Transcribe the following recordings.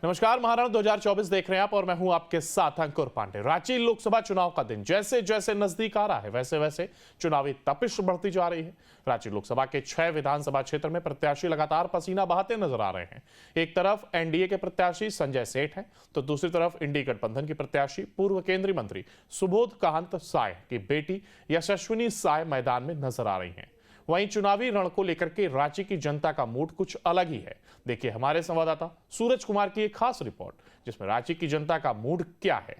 नमस्कार, महाराणा 2024 देख रहे हैं आप और मैं हूं आपके साथ अंकुर पांडे। रांची लोकसभा चुनाव का दिन जैसे जैसे नजदीक आ रहा है वैसे वैसे चुनावी तपिश बढ़ती जा रही है। रांची लोकसभा के 6 विधानसभा क्षेत्र में प्रत्याशी लगातार पसीना बहाते नजर आ रहे हैं। एक तरफ एनडीए के प्रत्याशी संजय सेठ हैं तो दूसरी तरफ इंडी गठबंधन की प्रत्याशी पूर्व केंद्रीय मंत्री सुबोध कांत साय की बेटी यशस्विनी साय मैदान में नजर आ रही हैं। वहीं चुनावी रण को लेकर के रांची की जनता का मूड कुछ अलग ही है। देखिए हमारे संवाददाता सूरज कुमार की एक खास रिपोर्ट जिसमें रांची की जनता का मूड क्या है।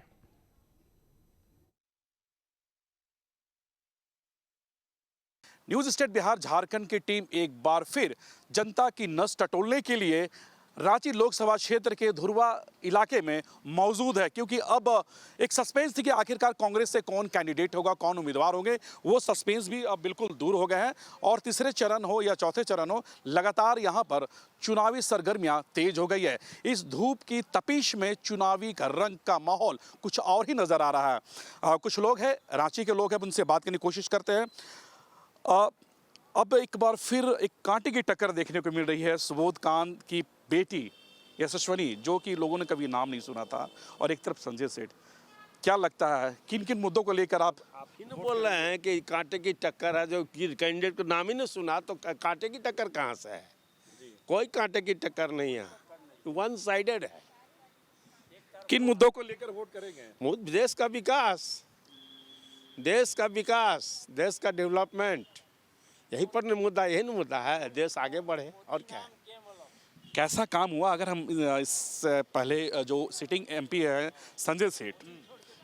न्यूज स्टेट बिहार झारखंड की टीम एक बार फिर जनता की नस टटोलने के लिए रांची लोकसभा क्षेत्र के धुरवा इलाके में मौजूद है, क्योंकि अब एक सस्पेंस थी कि आखिरकार कांग्रेस से कौन कैंडिडेट होगा, कौन उम्मीदवार होंगे। वो सस्पेंस भी अब बिल्कुल दूर हो गए हैं और तीसरे चरण हो या चौथे चरण हो, लगातार यहां पर चुनावी सरगर्मियां तेज हो गई है। इस धूप की तपिश में चुनावी रंग का माहौल कुछ और ही नजर आ रहा है। कुछ लोग हैं, रांची के लोग हैं, उनसे बात करने की कोशिश करते हैं। अब एक बार फिर एक कांटे की टक्कर देखने को मिल रही है। सुबोध कांत की बेटी यशस्विनी, जो कि लोगों ने कभी नाम नहीं सुना था, और एक तरफ संजय सेठ। क्या लगता है किन किन मुद्दों को लेकर आप ही ना बोल रहे हैं कि कांटे की टक्कर है? जो कैंडिडेट को नाम ही नहीं सुना तो कांटे की टक्कर कहाँ से है? कोई कांटे की टक्कर नहीं है, वन साइडेड है। किन मुद्दों को लेकर वोट करेंगे? देश का विकास, देश का विकास, देश का डेवलपमेंट, यही पर मुद्दा, यही ना मुद्दा है, देश आगे बढ़े और क्या है। कैसा काम हुआ? अगर हम इस पहले जो सिटिंग एमपी है संजय सेठ,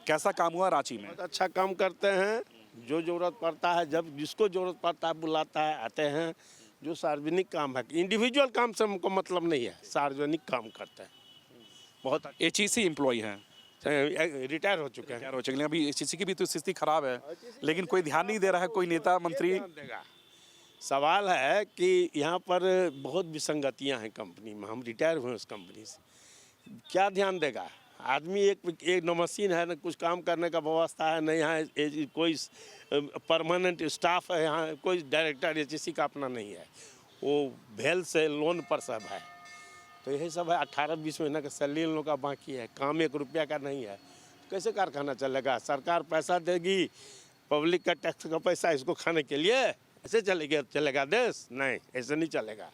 कैसा काम हुआ रांची में? बहुत अच्छा काम करते हैं। जो जरूरत पड़ता है, जब जिसको जरूरत पड़ता है बुलाता है, आते हैं। जो सार्वजनिक काम है, इंडिविजुअल काम से हमको मतलब नहीं है, सार्वजनिक काम करते हैं। बहुत एचईसी एम्प्लॉय हैं, रिटायर हो चुके हैं। अभी एचईसी की भी तो स्थिति खराब है, लेकिन कोई ध्यान नहीं दे रहा है, कोई नेता मंत्री देगा। सवाल है कि यहाँ पर बहुत विसंगतियाँ हैं कंपनी में, हम रिटायर हुए उस कंपनी से, क्या ध्यान देगा आदमी? एक न मशीन है, न कुछ काम करने का व्यवस्था है, न यहाँ कोई परमानेंट स्टाफ है, यहाँ कोई डायरेक्टर एचईसी का अपना नहीं है, वो भेल से लोन पर सब है। तो यही सब है। 18-20 महीने का सैलरी इन लोगों का बाकी है, काम 1 रुपया का नहीं है। कैसे कारखाना चलेगा? सरकार पैसा देगी, पब्लिक का टैक्स का पैसा इसको खाने के लिए, ऐसे चलेगा देश? नहीं, ऐसे नहीं चलेगा।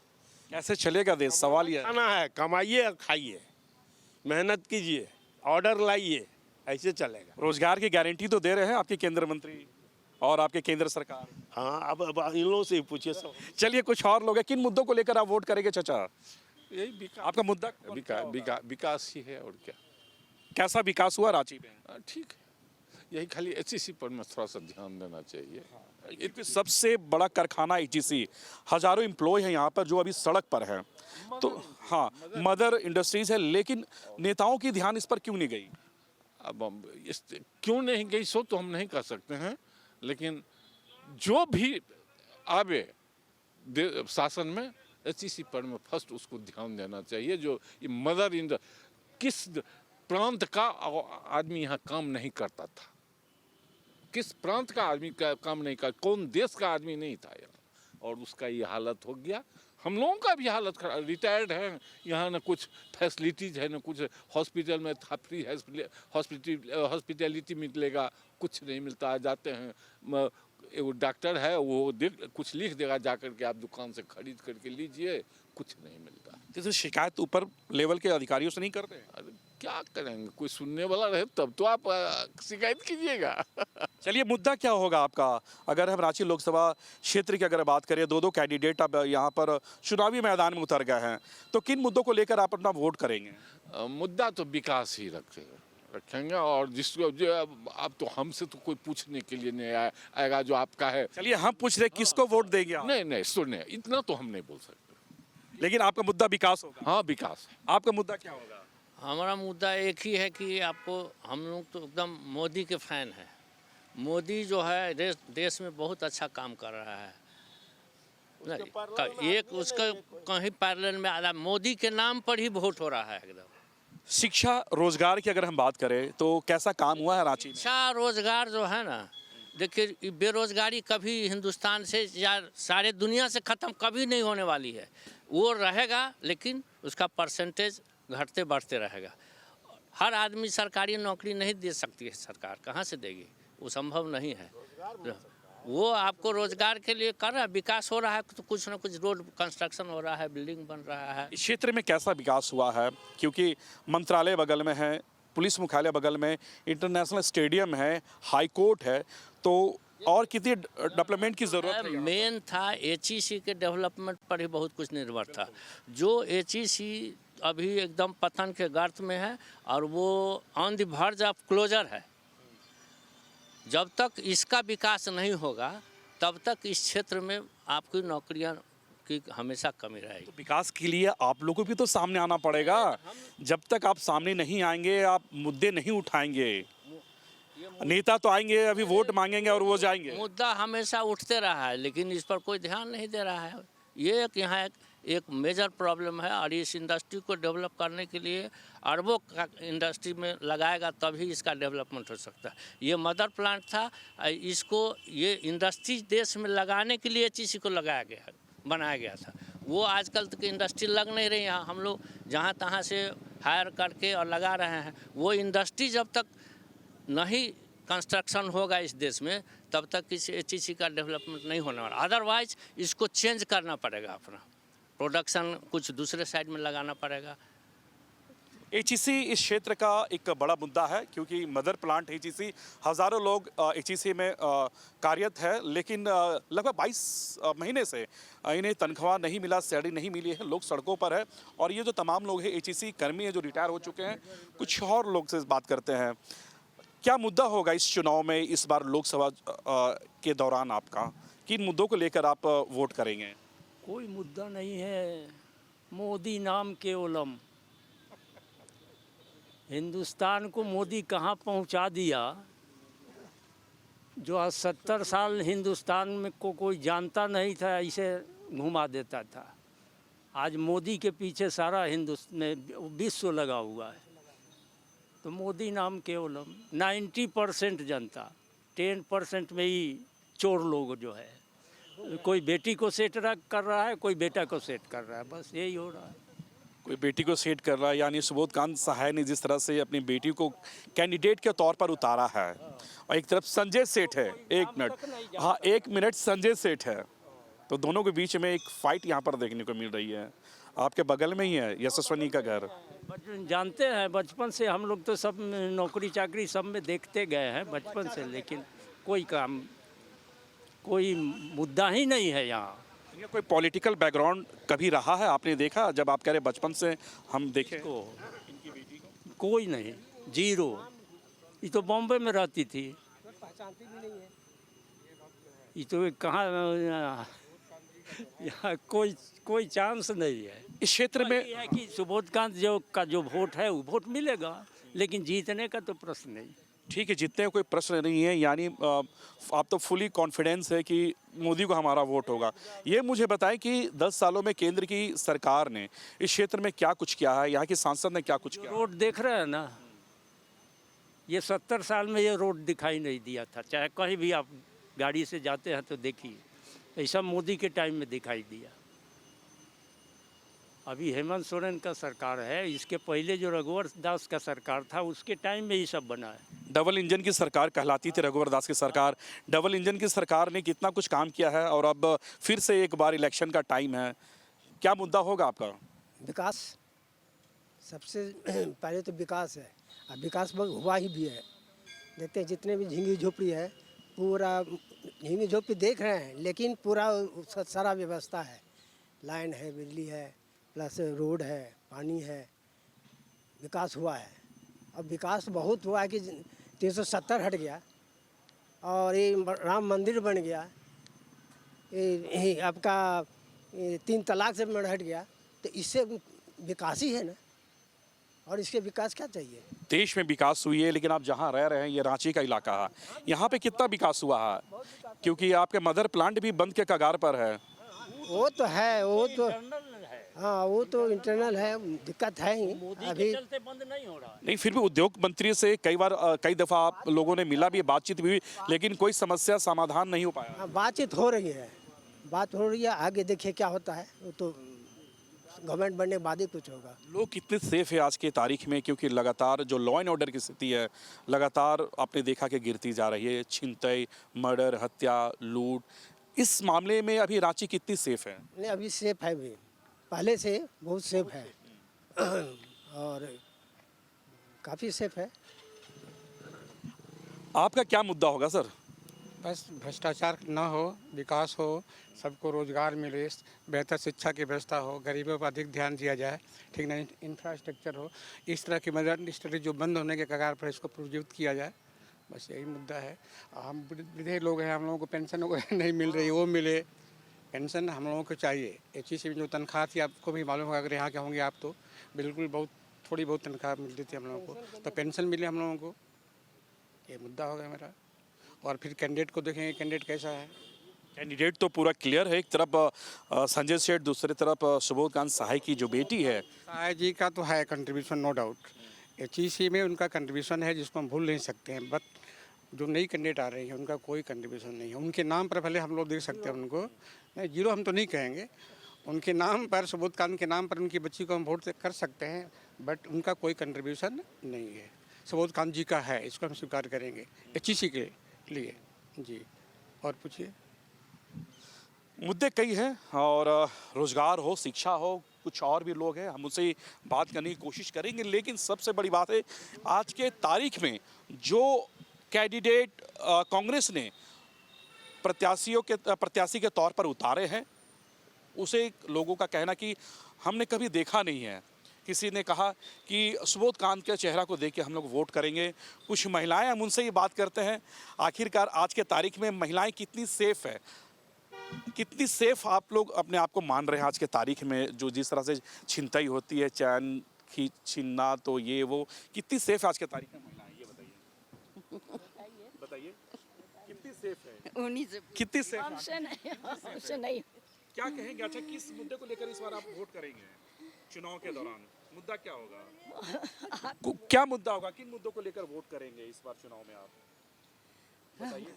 कैसे चलेगा देश? सवाल ये खाना है, कमाइए और खाइए, मेहनत कीजिए, ऑर्डर लाइए, ऐसे चलेगा। रोजगार की गारंटी तो दे रहे हैं आपके केंद्र मंत्री और आपके केंद्र सरकार। हाँ, अब इन लोगों से ही पूछिए सब। चलिए कुछ और लोग हैं, किन मुद्दों को लेकर आप वोट करेंगे चाचा? यही विकास, आपका मुद्दा विकास ही है और क्या। कैसा विकास हुआ रांची में? ठीक है, यही खाली एचईसी पर में थोड़ा सा ध्यान देना चाहिए। क्योंकि सबसे बड़ा कारखाना एचईसी, हजारों एम्प्लॉय हैं यहाँ पर जो अभी सड़क पर हैं। तो हाँ, मदर इंडस्ट्रीज है, लेकिन नेताओं की ध्यान इस पर क्यों नहीं गई? अब क्यों नहीं गई सो तो हम नहीं कह सकते हैं, लेकिन जो भी आवे शासन में एचईसी पर में फर्स्ट उसको ध्यान देना चाहिए। जो ये मदर इंडस्ट्री, किस प्रांत का आदमी यहाँ काम नहीं करता था, किस प्रांत का आदमी का काम नहीं कर, कौन देश का आदमी नहीं था यहाँ, और उसका ये हालत हो गया। हम लोगों का भी हालत खराब, रिटायर्ड हैं, यहाँ न कुछ फैसिलिटीज है, न कुछ हॉस्पिटल में था, फ्री हॉस्पिटलिटी मिलेगा, कुछ नहीं मिलता है। जाते हैं, वो डॉक्टर है, वो कुछ लिख देगा, जाकर के आप दुकान से खरीद करके लीजिए, कुछ नहीं मिलता। जैसे शिकायत ऊपर लेवल के अधिकारियों से नहीं करते हैं? अरे क्या करेंगे, कोई सुनने वाला रहे तब तो आप शिकायत कीजिएगा। चलिए, मुद्दा क्या होगा आपका? अगर हम रांची लोकसभा क्षेत्र की अगर बात करें, 2 कैंडिडेट अब यहाँ पर चुनावी मैदान में उतर गए हैं, तो किन मुद्दों को लेकर आप अपना वोट करेंगे? मुद्दा तो विकास ही रखेंगे, और जिसको जो अब तो हमसे तो कोई पूछने के लिए नहीं आएगा जो आपका है। चलिए, हम पूछ रहे किसको वोट देंगे आप? नहीं सुनिए, इतना तो हम नहीं बोल सकते, लेकिन आपका मुद्दा विकास होगा। हाँ विकास। आपका मुद्दा क्या होगा? हमारा मुद्दा एक ही है कि आपको, हम लोग तो एकदम मोदी के फैन हैं। मोदी जो है देश में बहुत अच्छा काम कर रहा है। एक उसका कहीं पैरेलल में आधा मोदी के नाम पर ही वोट हो रहा है एकदम। शिक्षा रोजगार की अगर हम बात करें तो कैसा काम हुआ है रांची में? शिक्षा रोजगार जो है ना, देखिए बेरोजगारी कभी हिंदुस्तान से या सारे दुनिया से ख़त्म कभी नहीं होने वाली है। वो रहेगा, लेकिन उसका परसेंटेज घटते बढ़ते रहेगा। हर आदमी सरकारी नौकरी नहीं दे सकती है, सरकार कहाँ से देगी, वो संभव नहीं है। वो आपको रोजगार के लिए कर रहा है, विकास हो रहा है तो कुछ ना कुछ रोड कंस्ट्रक्शन हो रहा है, बिल्डिंग बन रहा है। इस क्षेत्र में कैसा विकास हुआ है? क्योंकि मंत्रालय बगल में है, पुलिस मुख्यालय बगल में, इंटरनेशनल स्टेडियम है, हाई कोर्ट है, तो और कितनी डेवलपमेंट की ज़रूरत है? मेन था एचईसी के डेवलपमेंट पर ही बहुत कुछ निर्भर था। जो एचईसी अभी एकदम पतन के गर्त में है और वो on the verge of closure है। जब तक इसका विकास नहीं होगा तब तक इस क्षेत्र में आपकी नौकरियां की हमेशा कमी रहेगी। विकास के लिए आप लोगों को भी तो सामने आना पड़ेगा। जब तक आप सामने नहीं आएंगे, आप मुद्दे नहीं उठाएंगे, नेता तो आएंगे, अभी वोट मांगेंगे और वो जाएंगे। मुद्दा हमेशा उठते रहा है लेकिन इस पर कोई ध्यान नहीं दे रहा है। ये यहाँ एक मेजर प्रॉब्लम है और इस इंडस्ट्री को डेवलप करने के लिए अरबों का इंडस्ट्री में लगाएगा तभी इसका डेवलपमेंट हो सकता है। ये मदर प्लांट था, इसको ये इंडस्ट्री देश में लगाने के लिए एचईसी को बनाया गया था। वो आजकल तक इंडस्ट्री लग नहीं रही है, हम लोग जहाँ तहाँ से हायर करके और लगा रहे हैं। वो इंडस्ट्री जब तक नहीं कंस्ट्रक्शन होगा इस देश में तब तक इस एचईसी का डेवलपमेंट नहीं होने वाला। अदरवाइज इसको चेंज करना पड़ेगा, अपना प्रोडक्शन कुछ दूसरे साइड में लगाना पड़ेगा। एचईसी इस क्षेत्र का एक बड़ा मुद्दा है क्योंकि मदर प्लांट एचईसी, हज़ारों लोग एचईसी में कार्यरत है, लेकिन लगभग 22 महीने से इन्हें तनख्वाह नहीं मिला, सैलरी नहीं मिली है, लोग सड़कों पर है। और ये जो तमाम लोग हैं एचईसी कर्मी हैं जो रिटायर हो चुके हैं, कुछ और लोग से बात करते हैं। क्या मुद्दा होगा इस चुनाव में इस बार लोकसभा के दौरान आपका? किन मुद्दों को लेकर आप वोट करेंगे? कोई मुद्दा नहीं है, मोदी नाम केवलम। हिंदुस्तान को मोदी कहाँ पहुँचा दिया। जो आज 70 साल हिंदुस्तान में को कोई जानता नहीं था, इसे घुमा देता था। आज मोदी के पीछे सारा हिंदुस्तान में विश्व लगा हुआ है। तो मोदी नाम केवलम। 90% जनता, 10% में ही चोर लोग जो है, कोई बेटी को सेट कर रहा है, कोई बेटा को सेट कर रहा है, बस यही हो रहा है। कोई बेटी को सेट कर रहा है, यानी सुबोधकांत सहाय ने जिस तरह से अपनी बेटी को कैंडिडेट के तौर पर उतारा है, और एक तरफ संजय सेठ है। एक मिनट संजय सेठ है, तो दोनों के बीच में एक फाइट यहाँ पर देखने को मिल रही है। आपके बगल में ही है यशस्वनी का घर। जानते हैं बचपन से हम लोग तो सब नौकरी चाकरी सब में देखते गए हैं बचपन से, लेकिन कोई मुद्दा ही नहीं है यहाँ। ये कोई पॉलिटिकल बैकग्राउंड कभी रहा है? आपने देखा? जब आप कह रहे बचपन से हम देखे को कोई नहीं, जीरो। ये तो बॉम्बे में रहती थी, ये तो कहाँ, यहाँ कोई चांस नहीं है। इस क्षेत्र में है कि सुबोधकांत का जो वोट है वो वोट मिलेगा, लेकिन जीतने का तो प्रश्न नहीं। ठीक है, जीतने का कोई प्रश्न नहीं है, यानी आप तो फुली कॉन्फिडेंस है कि मोदी को हमारा वोट होगा। ये मुझे बताएं कि 10 सालों में केंद्र की सरकार ने इस क्षेत्र में क्या कुछ किया है, यहाँ के सांसद ने क्या कुछ किया? रोड देख रहे हैं ना, ये 70 साल में ये रोड दिखाई नहीं दिया था। चाहे कहीं भी आप गाड़ी से जाते हैं तो देखिए, ऐसा मोदी के टाइम में दिखाई दिया। अभी हेमंत सोरेन का सरकार है, इसके पहले जो रघुवर दास का सरकार था उसके टाइम में ये सब बना है। डबल इंजन की सरकार कहलाती थी रघुवर दास की सरकार। डबल इंजन की सरकार ने कितना कुछ काम किया है, और अब फिर से एक बार इलेक्शन का टाइम है। क्या मुद्दा होगा आपका? विकास सबसे पहले तो विकास है, अब विकास हुआ ही भी है। देखते हैं जितने भी झींगी झोपड़ी है, पूरा झींगी झोपड़ी देख रहे हैं, लेकिन पूरा सारा व्यवस्था है, लाइन है, बिजली है, प्लस रोड है, पानी है, विकास हुआ है। अब विकास बहुत हुआ है कि 370 हट गया और ये राम मंदिर बन गया, ये आपका 3 तलाक से हट गया, तो इससे विकास ही है ना, और इसके विकास क्या चाहिए? देश में विकास हुई है, लेकिन आप जहाँ रह रहे हैं ये रांची का इलाका है, यहाँ पे कितना विकास हुआ है? क्योंकि आपके मदर प्लांट भी बंद के कगार पर है। वो तो है, वो तो हाँ, वो तो इंटरनल है, दिक्कत है ही अभी। चलते बंद नहीं हो रहा है। नहीं, फिर भी उद्योग मंत्री से कई दफ़ा आप लोगों ने मिला भी, बातचीत भी हुई, लेकिन कोई समस्या समाधान नहीं हो पाया। हाँ, बातचीत हो रही है, बात हो रही है, आगे देखिए क्या होता है, वो तो गवर्नमेंट बनने के बाद ही कुछ होगा। लोग कितने सेफ है आज के तारीख में, क्योंकि लगातार जो लॉ एंड ऑर्डर की स्थिति है लगातार आपने देखा कि गिरती जा रही है। छिनतई, मर्डर, हत्या, लूट, इस मामले में अभी रांची कितनी सेफ है? नहीं, अभी सेफ है, भी पहले से बहुत सेफ है और काफ़ी सेफ है। आपका क्या मुद्दा होगा सर? बस भ्रष्टाचार ना हो, विकास हो, सबको रोजगार मिले, बेहतर शिक्षा की व्यवस्था हो, गरीबों पर अधिक ध्यान दिया जाए, ठीक नहीं, इंफ्रास्ट्रक्चर हो, इस तरह की मदर इंडस्ट्री जो बंद होने के कगार पर इसको प्रोत्साहित किया जाए, बस यही मुद्दा है। हम वृद्ध लोग हैं, हम लोगों को पेंशन नहीं मिल रही, वो मिले, पेंशन हम लोगों को चाहिए। एक चीज़ जो तनख्वाह थी आपको भी मालूम होगा, अगर यहाँ के होंगे आप तो बिल्कुल बहुत थोड़ी बहुत तनख्वाह मिलती थी हम लोगों को, तो पेंशन मिले हम लोगों को, ये मुद्दा होगा मेरा। और फिर कैंडिडेट को देखेंगे, कैंडिडेट कैसा है। कैंडिडेट तो पूरा क्लियर है, एक तरफ संजय सेठ, दूसरी तरफ सुबोधकांत सहाय की जो बेटी है। सहाय जी का तो है कंट्रीब्यूशन, नो डाउट, HEC में उनका कंट्रीब्यूशन है जिसको हम भूल नहीं सकते हैं, बट जो नई कैंडिडेट आ रही है उनका कोई कंट्रीब्यूशन नहीं है। उनके नाम पर भले हम लोग देख सकते हैं उनको, नहीं जीरो हम तो नहीं कहेंगे, उनके नाम पर, सुबोधकांत के नाम पर उनकी बच्ची को हम वोट कर सकते हैं, बट उनका कोई कंट्रीब्यूशन नहीं है। सुबोधकांत जी का है, इसको हम स्वीकार करेंगे HEC के लिए जी। और पूछिए। मुद्दे कई हैं और रोजगार हो, शिक्षा हो, कुछ और भी लोग हैं, हम उनसे बात करने की कोशिश करेंगे। लेकिन सबसे बड़ी बात है, आज के तारीख में जो कैंडिडेट कांग्रेस ने प्रत्याशी के तौर पर उतारे हैं, उसे लोगों का कहना कि हमने कभी देखा नहीं है। किसी ने कहा कि सुबोधकांत के चेहरा को देख के हम लोग वोट करेंगे। कुछ महिलाएं, हम उनसे ही बात करते हैं, आखिरकार आज के तारीख में महिलाएं कितनी सेफ है, कितनी सेफ आप लोग अपने आप को मान रहे हैं आज के तारीख में? जो जिस तरह से छिनतई होती है, चैन की छीनना, तो ये वो, कितनी सेफ है आज के तारीख में महिलाएं, ये बताइए। बताइए कितनी सेफ है? उन्हीं से कितनी सेफ है? हमसे नहीं। क्या कहेंगे? अच्छा, किस मुद्दे को लेकर इस बार आप वोट करेंगे चुनाव के दौरान? मुद्दा क्या होगा? क्या मुद्दा होगा? किन मुद्दों को लेकर वोट करेंगे इस बार चुनाव में आप? बताइए।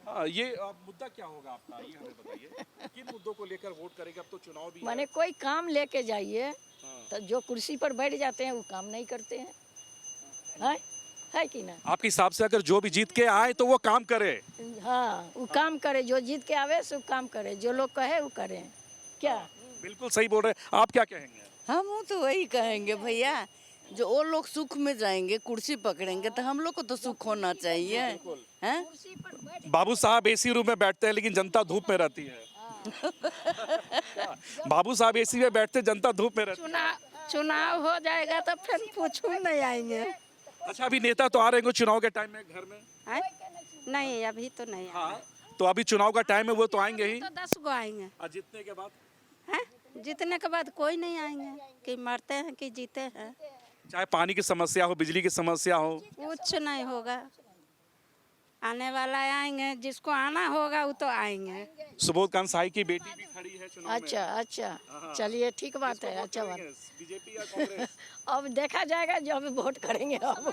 हाँ, ये मुद्दा क्या होगा आपका, ये हमें बताइए। किन मुद्दों को लेकर वोट करेंगे? अब तो चुनाव भी माने कोई काम लेके जाइए हाँ। तो जो कुर्सी पर बैठ जाते हैं वो काम नहीं करते हैं, है कि ना? आपके हिसाब से अगर जो भी जीत के आए तो वो काम करे? हाँ, वो काम करे, जो जीत के आवे सो काम करे, जो लोग कहे वो करें। क्या? बिल्कुल सही बोल रहे हैं। आप क्या कहेंगे? हम तो वही कहेंगे भैया, जो वो लोग सुख में जाएंगे, कुर्सी पकड़ेंगे, तो हम लोग को तो सुख होना चाहिए, हैं? बाबू साहब AC रूम में बैठते हैं लेकिन जनता धूप में रहती है। बाबू साहब AC में बैठते, जनता धूप में रहती है। चुनाव हो जाएगा तो फिर पूछूं नहीं आएंगे। अच्छा, अभी नेता तो आ रहे हैं चुनाव के टाइम में घर में? नहीं, अभी तो नहीं। हाँ, तो अभी चुनाव का टाइम है, वो तो आएंगे ही। तो 10 गो आएंगे। और जीतने के बाद? जीतने के बाद कोई नहीं आएंगे, कि मरते हैं कि जीते हैं। चाहे पानी की समस्या हो, बिजली की समस्या हो, कुछ नहीं होगा, आने वाला आएंगे, जिसको आना होगा वो तो आएंगे। सुबोधकांत सहाय की बेटी भी खड़ी है चुनाव में। अच्छा, चलिए ठीक बात है, अच्छा बात। बीजेपी या कांग्रेस? अब देखा जाएगा, जब वोट करेंगे अब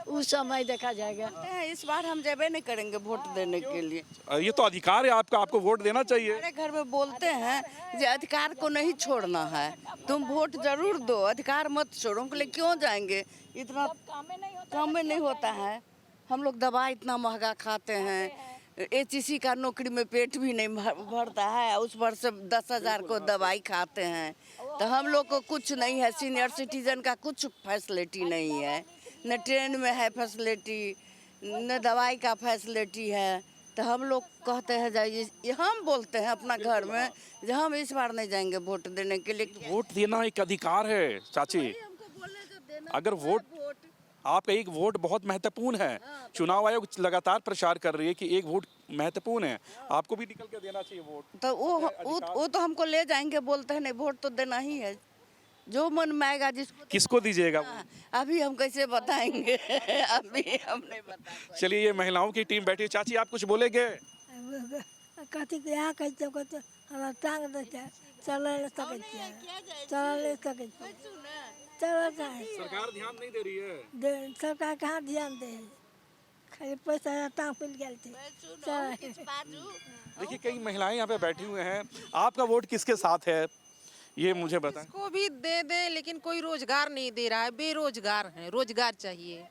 उस समय देखा जाएगा। इस बार हम जेबे नहीं करेंगे वोट देने के लिए। ये तो अधिकार है आपका, आपको वोट देना चाहिए। हमारे घर में बोलते हैं कि अधिकार को नहीं छोड़ना है, तुम वोट जरूर दो, अधिकार मत छोड़ो। हम बोले क्यों जाएंगे, इतना काम में नहीं होता है। हम लोग दवा इतना महंगा खाते हैं, HEC का नौकरी में पेट भी नहीं भरता है, उस पर से 10,000 को दवाई खाते हैं, तो हम लोग को कुछ नहीं है। सीनियर सिटीजन का कुछ फैसिलिटी नहीं है, न ट्रेन में है फैसिलिटी, न दवाई का फैसिलिटी है। तो हम लोग कहते हैं जाइए, हम बोलते हैं अपना घर में जो हम इस बार नहीं जाएंगे वोट देने के लिए। वोट देना एक अधिकार है चाची। अगर वोट, आपका एक वोट बहुत महत्वपूर्ण है। चुनाव आयोग लगातार प्रचार कर रही है कि एक वोट महत्वपूर्ण है, आपको भी निकल के देना चाहिए वोट। तो वो तो हमको ले जाएंगे, बोलते हैं नहीं वोट तो देना ही है, जो मन में आएगा जिसको। किसको दीजिएगा? अभी हम कैसे बताएंगे अभी हम नहीं बता। चलिए, ये महिलाओं की टीम बैठी है। चाची, आप कुछ बोलेंगे? कथी यहाँ कैसे कहते हमरा टांग देते चल सके चल सरकार ध्यान नहीं दे रही है। सरकार कहाँ ध्यान दे, खाली पैसा टांग पिल गए थे देखिए कई महिलाएं यहाँ पे बैठी हुए हैं। आपका वोट किसके साथ है ये मुझे बताएं। को भी दे दे लेकिन कोई रोजगार नहीं दे रहा है, बेरोजगार हैं, रोजगार चाहिए।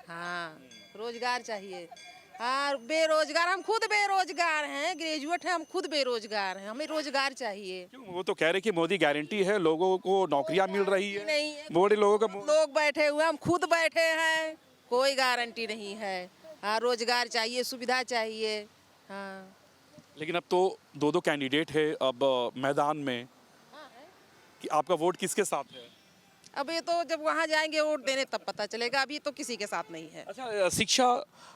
हाँ रोजगार चाहिए। हाँ बेरोजगार, हम खुद बेरोजगार हैं, ग्रेजुएट हैं, हम खुद बेरोजगार हैं, हमें रोजगार चाहिए। क्यों वो तो कह रहे कि मोदी गारंटी है, लोगों को नौकरियां मिल रही है। नहीं है। मोदी लोगों का लोग बैठे हुए, हम खुद बैठे हैं, कोई गारंटी नहीं है। हाँ रोजगार चाहिए, सुविधा चाहिए। हाँ लेकिन अब तो दो कैंडिडेट है अब मैदान में, कि आपका वोट किसके साथ है? अब ये तो जब वहाँ जाएंगे वोट देने तब पता चलेगा, अभी तो किसी के साथ नहीं है। अच्छा शिक्षा,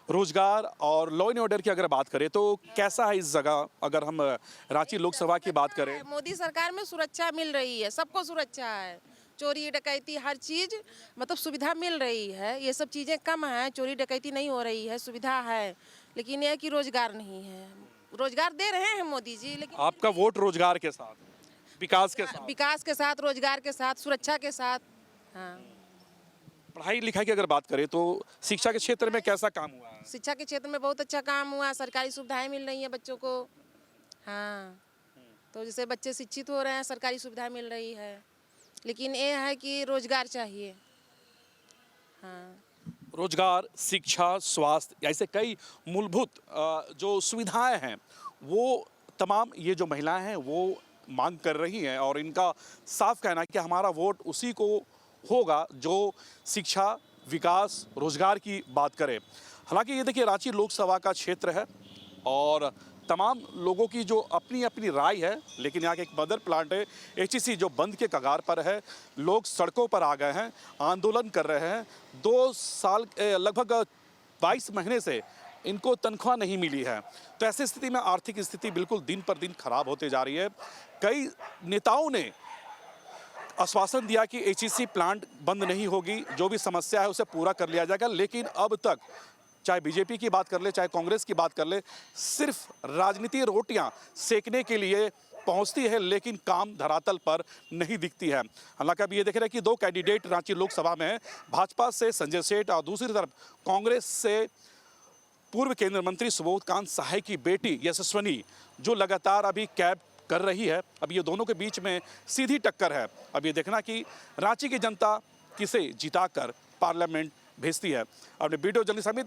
रोजगार और लॉ एंड ऑर्डर की अगर बात करें तो कैसा है इस जगह? अगर हम रांची लोकसभा की बात करें, मोदी सरकार में सुरक्षा मिल रही है, सबको सुरक्षा है, चोरी डकैती हर चीज मतलब सुविधा मिल रही है। ये सब चीजें कम है, चोरी डकैती नहीं हो रही है, सुविधा है, लेकिन यह कि रोजगार नहीं है। रोजगार दे रहे हैं मोदी जी, लेकिन आपका वोट रोजगार के साथ, विकास के साथ, रोजगार के साथ, सुरक्षा के साथ। हाँ पढ़ाई लिखाई की अगर बात करें तो शिक्षा के क्षेत्र में कैसा काम हुआ है? शिक्षा के क्षेत्र में बहुत अच्छा काम हुआ, सरकारी सुविधाएं मिल रही हैं बच्चों को। हाँ तो जैसे बच्चे शिक्षित हो रहे हैं, सरकारी सुविधा मिल रही है, लेकिन ये है कि रोजगार चाहिए। हाँ रोजगार, शिक्षा, स्वास्थ्य, ऐसे कई मूलभूत जो सुविधाएं हैं वो तमाम ये जो महिलाएं हैं वो मांग कर रही हैं, और इनका साफ कहना है कि हमारा वोट उसी को होगा जो शिक्षा, विकास, रोजगार की बात करे। हालांकि ये देखिए रांची लोकसभा का क्षेत्र है और तमाम लोगों की जो अपनी अपनी राय है, लेकिन यहाँ के एक मदर प्लांट है एचईसी जो बंद के कगार पर है। लोग सड़कों पर आ गए हैं, आंदोलन कर रहे हैं। 2 साल लगभग 22 महीने से इनको तनख्वाह नहीं मिली है। तो ऐसी स्थिति में आर्थिक स्थिति बिल्कुल दिन पर दिन खराब होते जा रही है। कई नेताओं ने आश्वासन दिया कि एचईसी प्लांट बंद नहीं होगी, जो भी समस्या है उसे पूरा कर लिया जाएगा, लेकिन अब तक चाहे बीजेपी की बात कर ले, चाहे कांग्रेस की बात कर ले, सिर्फ राजनीतिक रोटियां सेकने के लिए पहुंचती है, लेकिन काम धरातल पर नहीं दिखती है। हालांकि अब ये देख रहे हैं कि 2 कैंडिडेट रांची लोकसभा में हैं, भाजपा से संजय सेठ और दूसरी तरफ कांग्रेस से पूर्व केंद्रीय मंत्री सुबोधकांत सहाय की बेटी यशस्वनी, जो लगातार अभी कैब कर रही है। अब ये दोनों के बीच में सीधी टक्कर है। अब ये देखना कि रांची की जनता किसे जिताकर पार्लियामेंट भेजती है। अपने वीडियो जर्नलिस्ट अमित